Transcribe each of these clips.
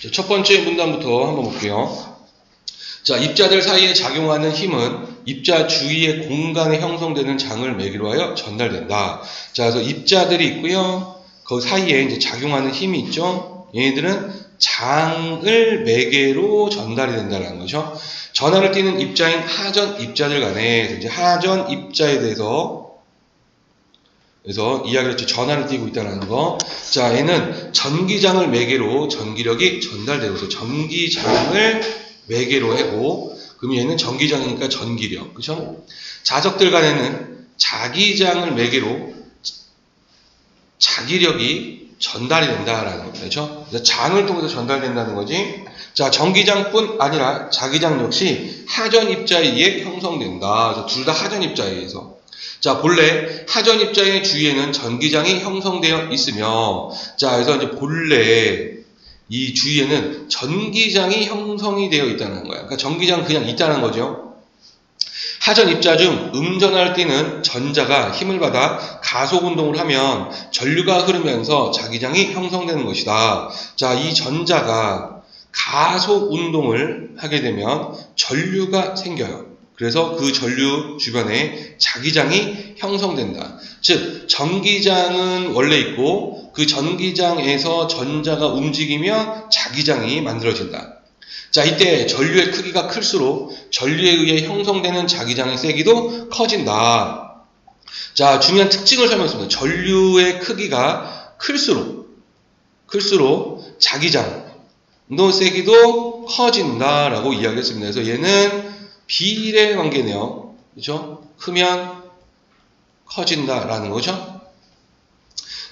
첫 번째 문단부터 한번 볼게요. 자, 입자들 사이에 작용하는 힘은 입자 주위의 공간에 형성되는 장을 매개로 하여 전달된다. 자, 그래서 입자들이 있고요. 그 사이에 이제 작용하는 힘이 있죠. 얘네들은 장을 매개로 전달이 된다는 거죠. 전하를 띠는 입자인 하전 입자들 간에 이제 하전 입자에 대해서 그래서 이야기를 했죠. 전하를 띠고 있다는 거. 자, 얘는 전기장을 매개로 전기력이 전달되고, 전기장을 매개로 하고, 그럼 얘는 전기장이니까 전기력, 그죠? 자석들 간에는 자기장을 매개로 자기력이 전달이 된다라는 거죠. 그래서 장을 통해서 전달된다는 거지. 자, 전기장뿐 아니라 자기장 역시 하전 입자에 의해 형성된다. 그래서 둘 다 하전 입자에 의해서. 자, 본래 하전 입자의 주위에는 전기장이 형성되어 있으며, 자, 그래서 이제 본래 이 주위에는 전기장이 형성이 되어 있다는 거야. 그러니까 전기장 그냥 있다는 거죠. 하전 입자 중 음전하를 띠는 전자가 힘을 받아 가속 운동을 하면 전류가 흐르면서 자기장이 형성되는 것이다. 자, 이 전자가 가속 운동을 하게 되면 전류가 생겨요. 그래서 그 전류 주변에 자기장이 형성된다. 즉, 전기장은 원래 있고 그 전기장에서 전자가 움직이면 자기장이 만들어진다. 자, 이때 전류의 크기가 클수록 전류에 의해 형성되는 자기장의 세기도 커진다. 자, 중요한 특징을 설명했습니다. 전류의 크기가 클수록 자기장의 세기도 커진다라고 이야기했습니다. 그래서 얘는 비례 관계네요. 그렇죠? 크면 커진다라는 거죠.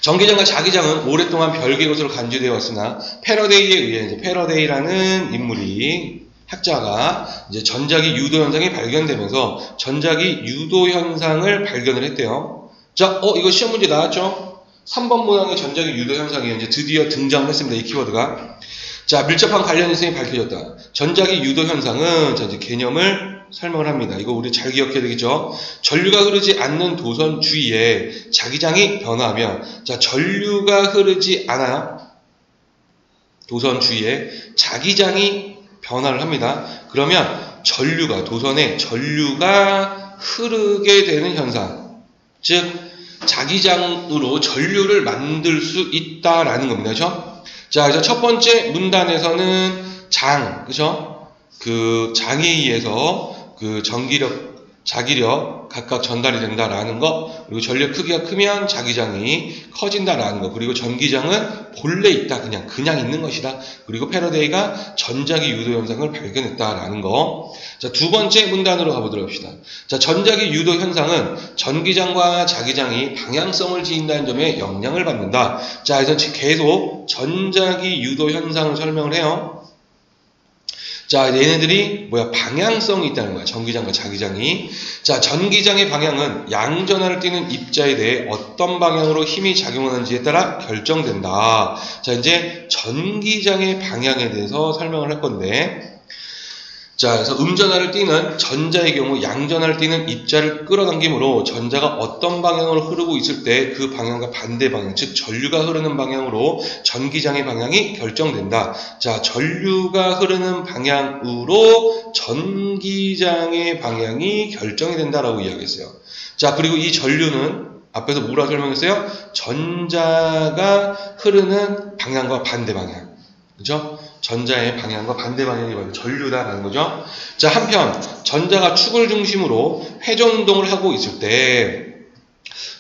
전기장과 자기장은 오랫동안 별개의 것으로 간주되어 왔으나 패러데이에 의해 이제 패러데이라는 인물이 학자가 이제 전자기 유도 현상이 발견되면서 전자기 유도 현상을 발견을 했대요. 자, 이거 시험 문제 나왔죠? 3번 모양의 전자기 유도 현상이 이제 드디어 등장했습니다. 이 키워드가. 자, 밀접한 관련 현상이 밝혀졌다. 전자기 유도 현상은 자, 이제 개념을 설명을 합니다. 이거 우리 잘 기억해야 되겠죠? 전류가 흐르지 않는 도선 주위에 자기장이 변화하면, 자, 전류가 흐르지 않아요. 도선 주위에 자기장이 변화를 합니다. 그러면 도선에 전류가 흐르게 되는 현상. 즉, 자기장으로 전류를 만들 수 있다라는 겁니다. 그죠? 자, 그래서 첫 번째 문단에서는 그죠? 그 장에 의해서 그 전기력, 자기력 각각 전달이 된다라는 거, 그리고 전력 크기가 크면 자기장이 커진다라는 거, 그리고 전기장은 본래 있다, 그냥 있는 것이다. 그리고 패러데이가 전자기 유도 현상을 발견했다라는 거. 자, 두 번째 문단으로 가보도록 합시다. 자, 전자기 유도 현상은 전기장과 자기장이 방향성을 지닌다는 점에 영향을 받는다. 자, 그래서 계속 전자기 유도 현상을 설명을 해요. 자, 얘네들이 방향성이 있다는 거야. 전기장과 자기장이. 자, 전기장의 방향은 양전하를 띠는 입자에 대해 어떤 방향으로 힘이 작용하는지에 따라 결정된다. 자, 이제 전기장의 방향에 대해서 설명을 할 건데, 자, 그래서 음전하를 띠는 전자의 경우 양전하를 띠는 입자를 끌어당김으로 전자가 어떤 방향으로 흐르고 있을 때 그 방향과 반대 방향, 즉 전류가 흐르는 방향으로 전기장의 방향이 결정된다. 자, 전류가 흐르는 방향으로 전기장의 방향이 결정이 된다라고 이야기했어요. 자, 그리고 이 전류는 앞에서 뭐라 설명했어요? 전자가 흐르는 방향과 반대 방향. 그죠? 전자의 방향과 반대 방향이 바로 전류다라는 거죠. 자, 한편 전자가 축을 중심으로 회전 운동을 하고 있을 때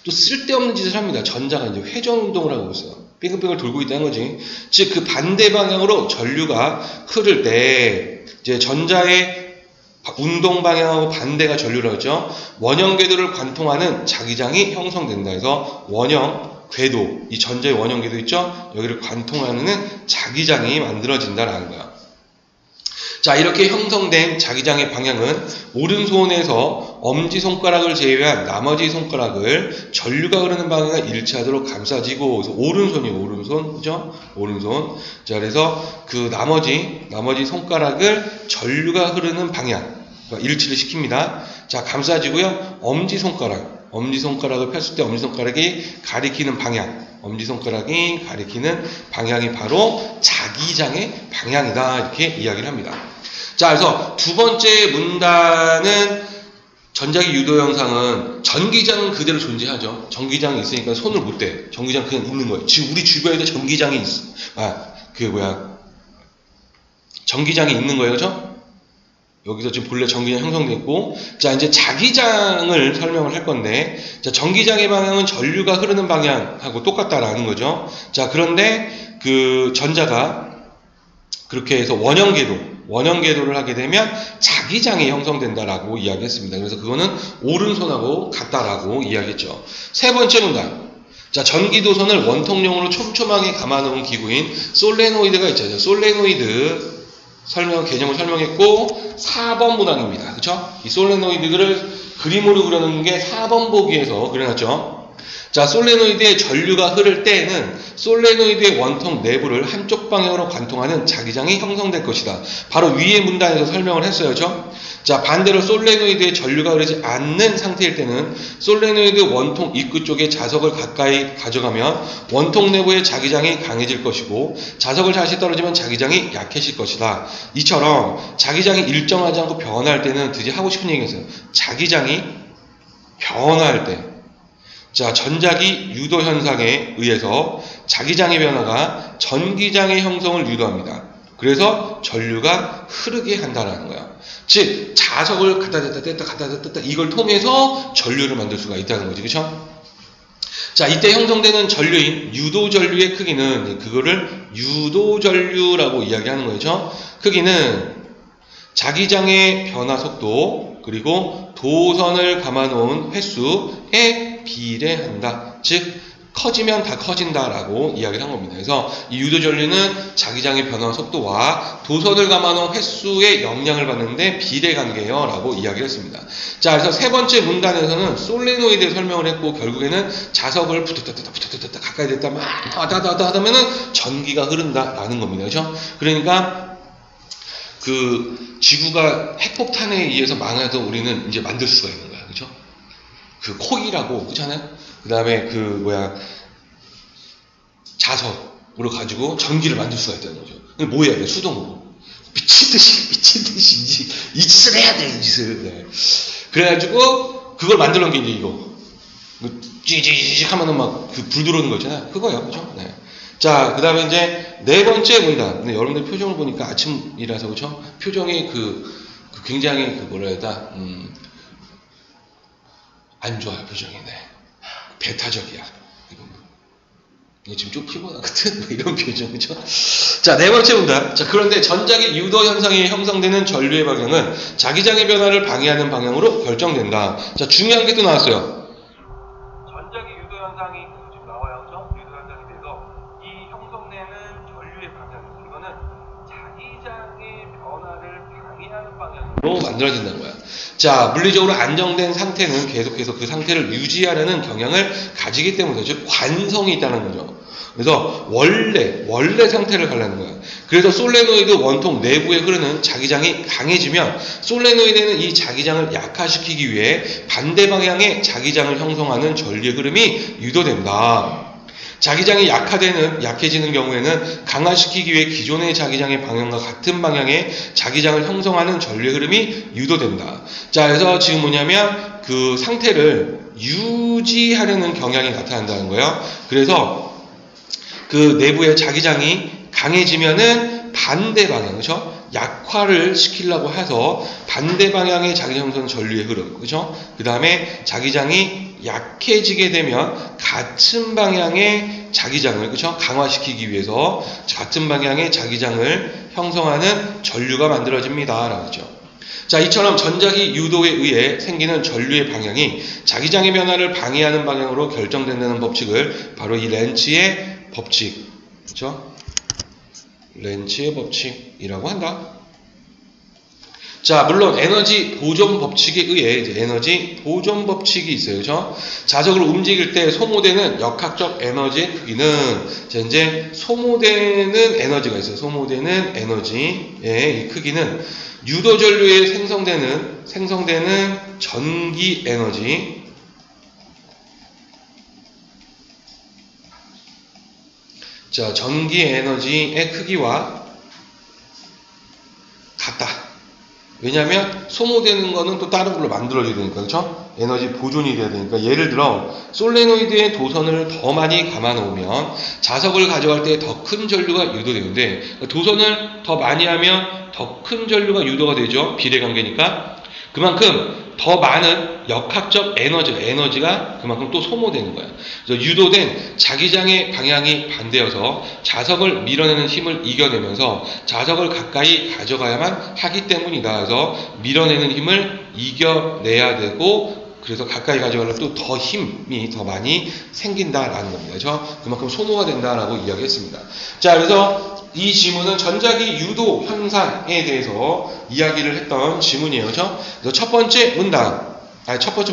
또 쓸데없는 짓을 합니다. 전자가 이제 회전 운동을 하고 있어요. 빙글빙글 돌고 있다는 거지. 즉, 그 반대 방향으로 전류가 흐를 때 이제 전자의 운동 방향하고 반대가 전류라고 했죠. 원형 궤도를 관통하는 자기장이 형성된다 해서 원형 궤도, 이 전자의 원형 궤도 있죠? 여기를 관통하는 자기장이 만들어진다라는 거야. 자, 이렇게 형성된 자기장의 방향은 오른손에서 엄지손가락을 제외한 나머지 손가락을 전류가 흐르는 방향과 일치하도록 감싸지고, 그래서 오른손, 그죠? 오른손. 자, 그래서 그 나머지 손가락을 전류가 흐르는 방향, 일치를 시킵니다. 자, 감싸지고요. 엄지손가락. 엄지손가락을 폈을 때 엄지손가락이 가리키는 방향, 엄지손가락이 가리키는 방향이 바로 자기장의 방향이다. 이렇게 이야기를 합니다. 자, 그래서 두 번째 문단은 전자기 유도 현상은 전기장은 그대로 존재하죠. 전기장이 있으니까 손을 못 대. 전기장 그냥 있는 거예요. 지금 우리 주변에도 전기장이 있어. 전기장이 있는 거예요. 그죠? 여기서 지금 본래 전기장 형성되어 있고, 자, 이제 자기장을 설명을 할 건데, 자, 전기장의 방향은 전류가 흐르는 방향하고 똑같다라는 거죠. 자, 그런데 그 전자가 그렇게 해서 원형궤도를 하게 되면 자기장이 형성된다라고 이야기했습니다. 그래서 그거는 오른손하고 같다라고 이야기했죠. 세 번째 문단. 자, 전기도선을 원통용으로 촘촘하게 감아놓은 기구인 솔레노이드가 있죠. 솔레노이드 개념을 설명했고 4번 문항입니다. 그쵸? 이 솔레노이드를 그림으로 그려놓은 게 4번 보기에서 그려놨죠. 자, 솔레노이드에 전류가 흐를 때에는 솔레노이드의 원통 내부를 한쪽 방향으로 관통하는 자기장이 형성될 것이다. 바로 위의 문단에서 설명을 했어요. 그죠? 자, 반대로 솔레노이드에 전류가 흐르지 않는 상태일 때는 솔레노이드 원통 입구 쪽에 자석을 가까이 가져가면 원통 내부의 자기장이 강해질 것이고 자석을 다시 떨어지면 자기장이 약해질 것이다. 이처럼 자기장이 일정하지 않고 변화할 때는 드디어 하고 싶은 얘기가 있어요. 자기장이 변화할 때, 자, 전자기 유도 현상에 의해서 자기장의 변화가 전기장의 형성을 유도합니다. 그래서 전류가 흐르게 한다라는 거야. 즉, 자석을 갖다 댔다 이걸 통해서 전류를 만들 수가 있다는 거지. 그쵸? 자, 이때 형성되는 전류인 유도전류의 크기는 그거를 유도전류라고 이야기하는 거죠. 크기는 자기장의 변화 속도 그리고 도선을 감아놓은 횟수에 비례한다. 즉 커지면 다 커진다라고 이야기를 한 겁니다. 그래서 이 유도전류는 자기장의 변화 속도와 도선을 감아놓은 횟수의 영향을 받는데 비례관계예요 라고 이야기를 했습니다. 자, 그래서 세 번째 문단에서는 솔레노이드에 설명을 했고 결국에는 자석을 붙었다 가까이 됐다 막 하다면은 전기가 흐른다라는 겁니다. 그렇죠? 그러니까 그 지구가 핵폭탄에 의해서 망해도 우리는 이제 만들 수가 있는 거야. 그렇죠? 그 코일하고 그렇잖아요. 그다음에 자석으로 가지고 전기를 만들 수가 있다는 거죠. 근데 뭐 해야 돼? 수동으로. 미친 듯이 이 짓을 해야 돼. 이 짓을. 네. 그래가지고 그걸 만들어 놓은 게 이제 이거. 찌찌찌 하면은 막 그 불 들어오는 거 있잖아요. 그거예요. 그죠? 네. 자, 그 다음에 이제 네 번째 문단. 근데 여러분들 표정을 보니까 아침이라서, 그쵸? 표정이 굉장히 뭐라 해야 되나, 안 좋아요, 표정이. 네. 배타적이야. 이거 지금 좀 피곤하거든? 뭐 이런 표정, 그쵸? 자, 네 번째 문단. 자, 그런데 전자기 유도 현상이 형성되는 전류의 방향은 자기장의 변화를 방해하는 방향으로 결정된다. 자, 중요한 게 또 나왔어요. 전자기 유도 현상이 지금 나와요, 그죠? 유도 현상이 돼서 이 형성되는 전류의 방향, 이거는 자기장의 변화를 방해하는 방향으로 만들어진다는 거야. 자, 물리적으로 안정된 상태는 계속해서 그 상태를 유지하려는 경향을 가지기 때문에 즉 관성이 있다는 거죠. 그래서 원래 상태를 가려는 거야. 그래서 솔레노이드 원통 내부에 흐르는 자기장이 강해지면 솔레노이드는 이 자기장을 약화시키기 위해 반대 방향의 자기장을 형성하는 전류의 흐름이 유도된다. 자기장이 약해지는 경우에는 강화시키기 위해 기존의 자기장의 방향과 같은 방향의 자기장을 형성하는 전류의 흐름이 유도된다. 자, 그래서 지금 뭐냐면 그 상태를 유지하려는 경향이 나타난다는 거예요. 그래서 그 내부의 자기장이 강해지면은 반대 방향, 그렇죠? 약화를 시키려고 해서 반대 방향의 자기장 형성 전류의 흐름, 그렇죠? 그 다음에 자기장이 약해지게 되면 같은 방향의 자기장을, 그렇죠? 강화시키기 위해서 같은 방향의 자기장을 형성하는 전류가 만들어집니다. 라고 하죠. 자, 이처럼 전자기 유도에 의해 생기는 전류의 방향이 자기장의 변화를 방해하는 방향으로 결정된다는 법칙을 바로 이 렌츠의 법칙, 그렇죠? 렌츠의 법칙이라고 한다. 자, 물론 에너지 보존 법칙에 의해 이제 에너지 보존 법칙이 있어요. 그렇죠? 자석을 움직일 때 소모되는 역학적 에너지의 크기는 자, 이제 소모되는 에너지가 있어요. 소모되는 에너지의 이 크기는 유도 전류에 생성되는 전기 에너지 자, 전기 에너지의 크기와 같다. 왜냐하면 소모되는 거는 또 다른 걸로 만들어져야 되니까, 그렇죠? 에너지 보존이 돼야 되니까. 예를 들어 솔레노이드의 도선을 더 많이 감아 놓으면 자석을 가져갈 때 더 큰 전류가 유도되는데, 도선을 더 많이 하면 더 큰 전류가 유도가 되죠. 비례 관계니까. 그만큼 더 많은 역학적 에너지가 그만큼 또 소모되는 거예요. 그래서 유도된 자기장의 방향이 반대여서 자석을 밀어내는 힘을 이겨내면서 자석을 가까이 가져가야만 하기 때문이다. 그래서 밀어내는 힘을 이겨내야 되고, 그래서 가까이 가져가려면 또 더 힘이 더 많이 생긴다라는 겁니다. 그래서 그만큼 소모가 된다라고 이야기했습니다. 자, 그래서 이 지문은 전자기 유도 현상에 대해서 이야기를 했던 지문이에요. 그렇죠? 그래서 첫 번째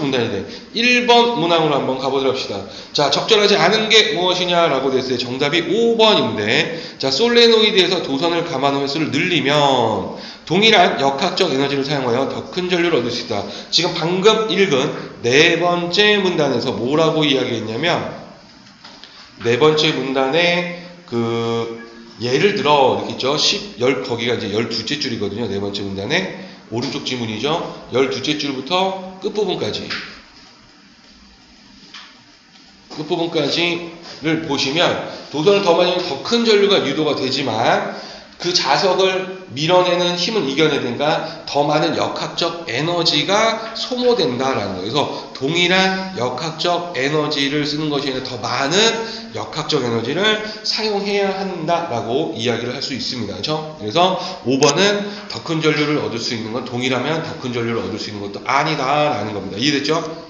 문단인데 1번 문항으로 한번 가보도록 합시다. 자, 적절하지 않은 게 무엇이냐라고 됐어요. 정답이 5번인데, 자, 솔레노이드에서 도선을 감아놓은 횟수를 늘리면 동일한 역학적 에너지를 사용하여 더 큰 전류를 얻을 수 있다. 지금 방금 읽은 네 번째 문단에서 뭐라고 이야기했냐면, 네 번째 문단에 예를 들어 이렇게 있죠. 거기가 이제 12째 줄이거든요. 네 번째 문단에 오른쪽 지문이죠. 12째 줄부터 끝부분까지를 보시면 도선을 더 많이 하면 더 큰 전류가 유도가 되지만 그 자석을 밀어내는 힘은 이겨내니까 더 많은 역학적 에너지가 소모된다라는 거예요. 그래서 동일한 역학적 에너지를 쓰는 것이 아니라 더 많은 역학적 에너지를 사용해야 한다라고 이야기를 할 수 있습니다. 그렇죠? 그래서 5번은 더 큰 전류를 얻을 수 있는 건 동일하면 더 큰 전류를 얻을 수 있는 것도 아니다라는 겁니다. 이해됐죠?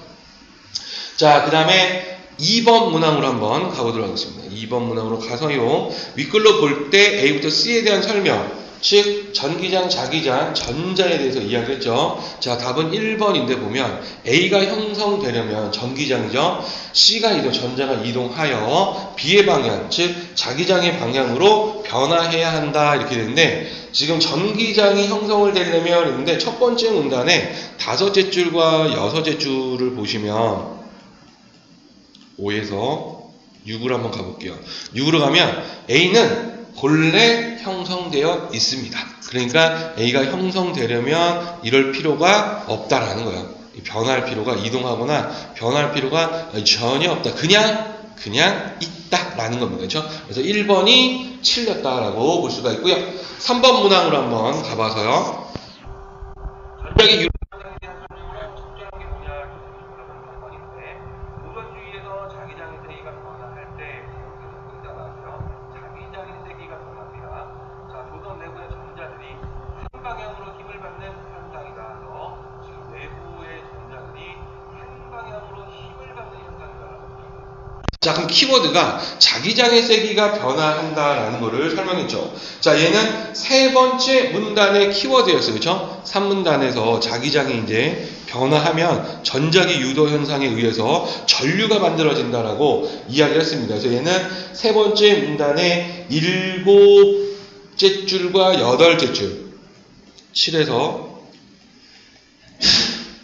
자, 그 다음에 2번 문항으로 한번 가보도록 하겠습니다. 2번 문항으로 가서요, 윗글로 볼 때 A부터 C에 대한 설명, 즉 전기장, 자기장, 전자에 대해서 이야기했죠. 자, 답은 1번인데 보면 A가 형성되려면 전기장이죠. C가 전자가 이동하여 B의 방향, 즉 자기장의 방향으로 변화해야 한다 이렇게 되는데, 지금 전기장이 형성을 되려면 있는데 첫 번째 문단에 5째 줄과 6째 줄을 보시면 5에서 6으로 한번 가볼게요. 6으로 가면 A는 본래 형성되어 있습니다. 그러니까 A가 형성되려면 이럴 필요가 없다라는 거예요. 변할 필요가, 이동하거나 변할 필요가 전혀 없다. 그냥 있다라는 겁니다. 그렇죠? 그래서 1번이 틀렸다라고 볼 수가 있고요. 3번 문항으로 한번 가봐서요. 전자기 자, 그럼 키워드가 자기장의 세기가 변화한다라는 것을 설명했죠. 자, 얘는 세 번째 문단의 키워드였어요. 그렇죠? 3문단에서 자기장이 이제 변화하면 전자기 유도 현상에 의해서 전류가 만들어진다라고 이야기를 했습니다. 그래서 얘는 세 번째 문단의 7째 줄과 8째 줄, 7에서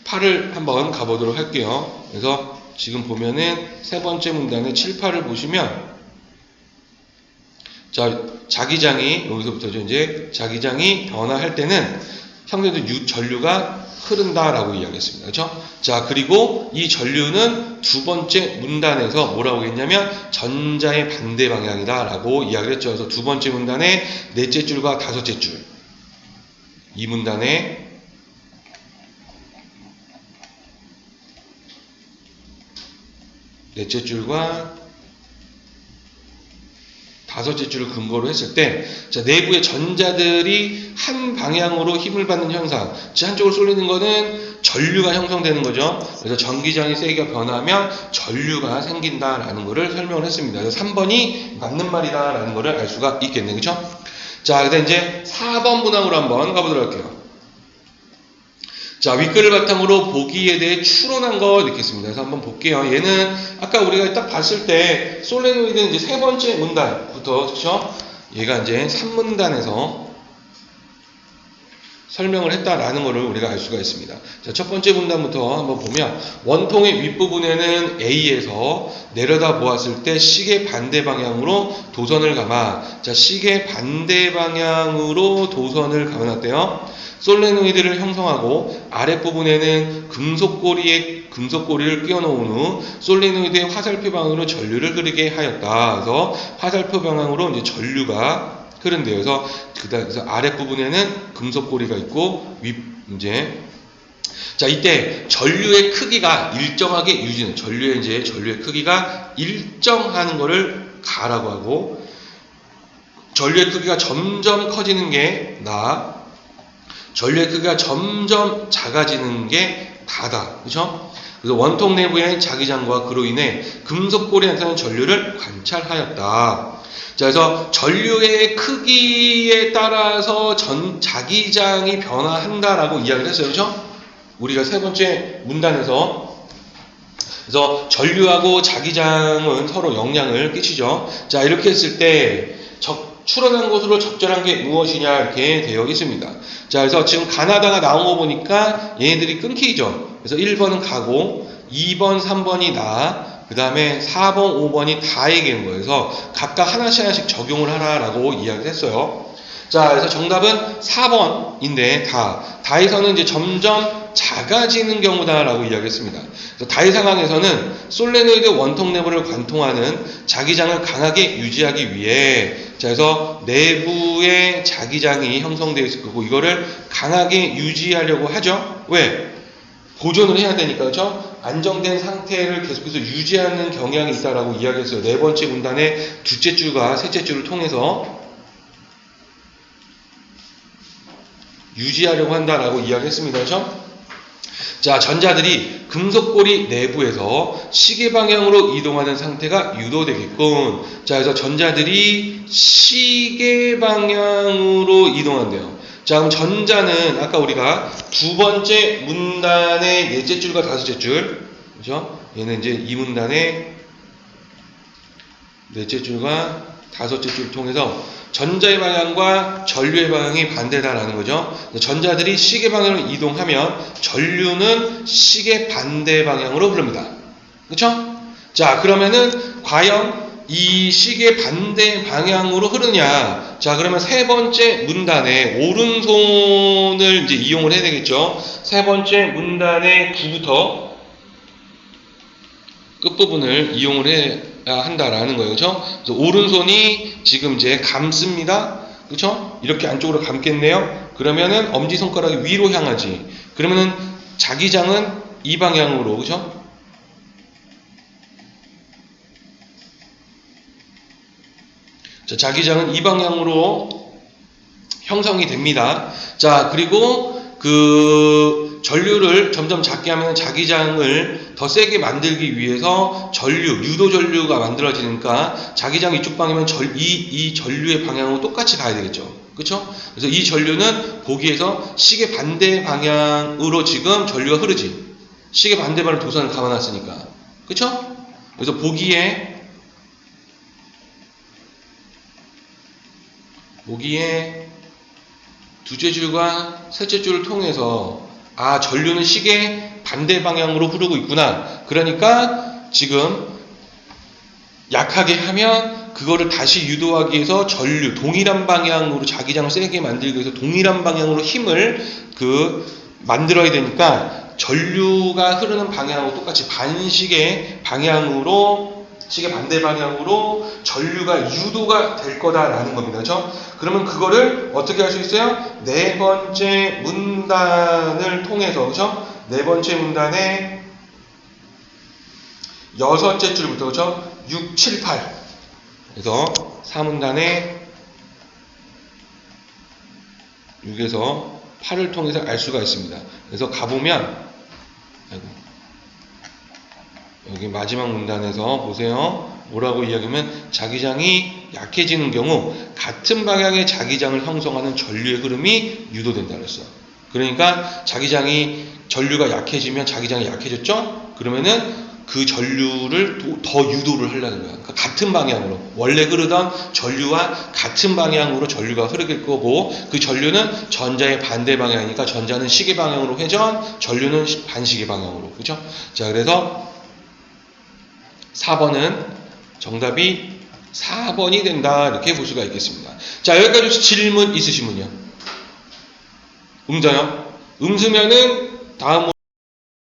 8을 한번 가보도록 할게요. 그래서 지금 보면은 세 번째 문단의 7, 8을 보시면, 자, 자기장이 여기서부터죠. 이제 자기장이 변화할 때는 형성된 전류가 흐른다라고 이야기했습니다. 그렇죠? 자, 그리고 이 전류는 두 번째 문단에서 뭐라고 했냐면 전자의 반대 방향이다라고 이야기를 했죠. 그래서 두 번째 문단의 넷째 줄과 5째 줄, 이 문단의 넷째 줄과 5째 줄을 근거로 했을 때, 자, 내부의 전자들이 한 방향으로 힘을 받는 현상, 즉 한쪽으로 쏠리는 거는 전류가 형성되는 거죠. 그래서 전기장의 세기가 변하면 전류가 생긴다라는 것을 설명을 했습니다. 그래서 3번이 맞는 말이다라는 것을 알 수가 있겠네요. 그렇죠? 자, 그다음 이제 4번 문항으로 한번 가보도록 할게요. 자, 윗글을 바탕으로 보기에 대해 추론한 거 읽겠습니다. 그래서 한번 볼게요. 얘는 아까 우리가 딱 봤을 때 솔레노이드는 이제 세 번째 문단부터, 그렇죠? 얘가 이제 3문단에서 설명을 했다라는 것을 우리가 알 수가 있습니다. 자, 첫 번째 문단부터 한번 보면 원통의 윗부분에는 A에서 내려다 보았을 때 시계 반대 방향으로 도선을 감아. 자, 시계 반대 방향으로 도선을 감아놨대요. 솔레노이드를 형성하고 아랫부분에는 금속고리를 끼워 놓은 후 솔레노이드의 화살표 방향으로 전류를 흐르게 하였다. 그래서 화살표 방향으로 이제 전류가 흐른대요. 그래서 아랫부분에는 금속고리가 있고 자, 이때 전류의 크기가 일정하게 유지는 전류의 크기가 일정하는 거를 가라고 하고 전류의 크기가 점점 커지는 게 나, 전류의 크기가 점점 작아지는 게 다다. 그렇죠? 그래서 원통 내부의 자기장과 그로 인해 금속고리에 나타나는 전류를 관찰하였다. 자, 그래서 전류의 크기에 따라서 자기장이 변화한다라고 이야기를 했어요. 그렇죠? 우리가 세 번째 문단에서 그래서 전류하고 자기장은 서로 영향을 끼치죠. 자, 이렇게 했을 때 출현한 곳으로 적절한 게 무엇이냐 이렇게 되어 있습니다. 자, 그래서 지금 가나다가 나온 거 보니까 얘네들이 끊기죠. 그래서 1번은 가고 2번, 3번이 나, 그 다음에 4번, 5번이 다에게인 거예요. 그래서 각각 하나씩 적용을 하라라고 이야기를 했어요. 자, 그래서 정답은 4번인데 다에서는 이제 점점 작아지는 경우다라고 이야기했습니다. 그래서 다의 상황에서는 솔레노이드 원통 내부를 관통하는 자기장을 강하게 유지하기 위해 자, 그래서 내부에 자기장이 형성되어 있을 거고 이거를 강하게 유지하려고 하죠. 왜? 보존을 해야 되니까, 그렇죠? 안정된 상태를 계속해서 유지하는 경향이 있다라고 이야기했어요. 네 번째 문단의 둘째 줄과 셋째 줄을 통해서 유지하려고 한다라고 이야기했습니다. 그렇죠? 자, 전자들이 금속고리 내부에서 시계 방향으로 이동하는 상태가 유도되겠군. 자, 그래서 전자들이 시계 방향으로 이동한대요. 자, 그럼 전자는 아까 우리가 두 번째 문단의 넷째 줄과 다섯째 줄, 그죠? 얘는 이제 이 문단의 넷째 줄과 다섯째 줄을 통해서 전자의 방향과 전류의 방향이 반대다라는 거죠. 전자들이 시계 방향으로 이동하면 전류는 시계 반대 방향으로 흐릅니다. 그렇죠? 자, 그러면은 과연 이 시계 반대 방향으로 흐르냐? 자, 그러면 세 번째 문단의 오른손을 이제 이용을 해야 되겠죠. 세 번째 문단의 9부터 끝부분을 이용을 해야 한다라는 거예요. 그렇죠? 그래서 오른손이 지금 이제 감습니다. 그렇죠? 이렇게 안쪽으로 감겠네요. 그러면은 엄지손가락이 위로 향하지. 그러면은 자기장은 이 방향으로, 그렇죠? 자, 자기장은 이 방향으로 형성이 됩니다. 자, 그리고 전류를 점점 작게 하면 자기장을 더 세게 만들기 위해서 유도 전류가 만들어지니까 자기장 이쪽 방향이면 이 전류의 방향으로 똑같이 가야 되겠죠. 그렇죠? 그래서 이 전류는 보기에서 시계 반대 방향으로 지금 전류가 흐르지. 시계 반대 방향으로 도선을 감아놨으니까. 그렇죠? 그래서 보기에 두째 줄과 셋째 줄을 통해서 전류는 시계 반대 방향으로 흐르고 있구나. 그러니까 지금 약하게 하면 그거를 다시 유도하기 위해서 동일한 방향으로 자기장을 세게 만들기 위해서 동일한 방향으로 힘을 만들어야 되니까 전류가 흐르는 방향하고 똑같이 반시계 방향으로 시계 반대 방향으로 전류가 유도가 될 거다라는 겁니다. 그렇죠? 그러면 그거를 어떻게 할 수 있어요? 네 번째 문단을 통해서, 그렇죠? 네 번째 문단의 여섯째 줄부터, 그렇죠? 6, 7, 8. 그래서 4문단의 6에서 8을 통해서 알 수가 있습니다. 그래서 가보면 여기 마지막 문단에서 보세요. 뭐라고 이야기하면 자기장이 약해지는 경우 같은 방향의 자기장을 형성하는 전류의 흐름이 유도된다 그랬어요. 그러니까 전류가 약해지면 자기장이 약해졌죠? 그러면은 그 전류를 더 유도를 하려는 거야. 그러니까 같은 방향으로 원래 흐르던 전류와 같은 방향으로 전류가 흐르길 거고 그 전류는 전자의 반대 방향이니까 전자는 시계 방향으로 회전, 전류는 반시계 방향으로. 그죠? 자, 그래서 4번은 정답이 4번이 된다. 이렇게 볼 수가 있겠습니다. 자, 여기까지 혹시 질문 있으시면요. 음자요? 음수면은 다음